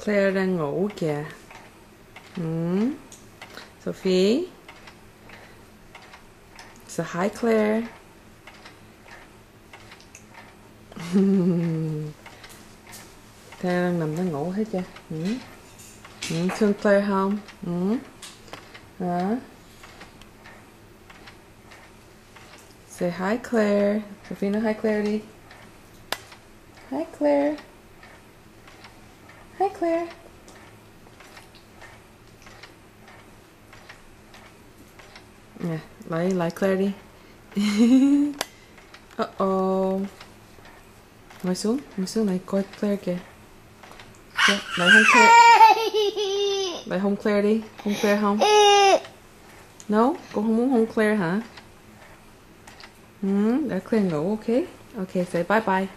Claire đang ngủ kìa. Sophie. So hi Claire. Claire đang nằm đang ngủ hết chưa? Thương Claire không? Hả? Say hi Claire. Sophie nói hi Claire đi. Hi Claire. Hi Claire. Nè, lại Claire đi. Uh-oh. Ngồi xuống lại coi Claire kìa. Lại hôn Claire. Lại hôn Claire đi. Hôn Claire không? No, cô không muốn hôn Claire hả? Để Claire ngủ, ok? Ok, say bye bye.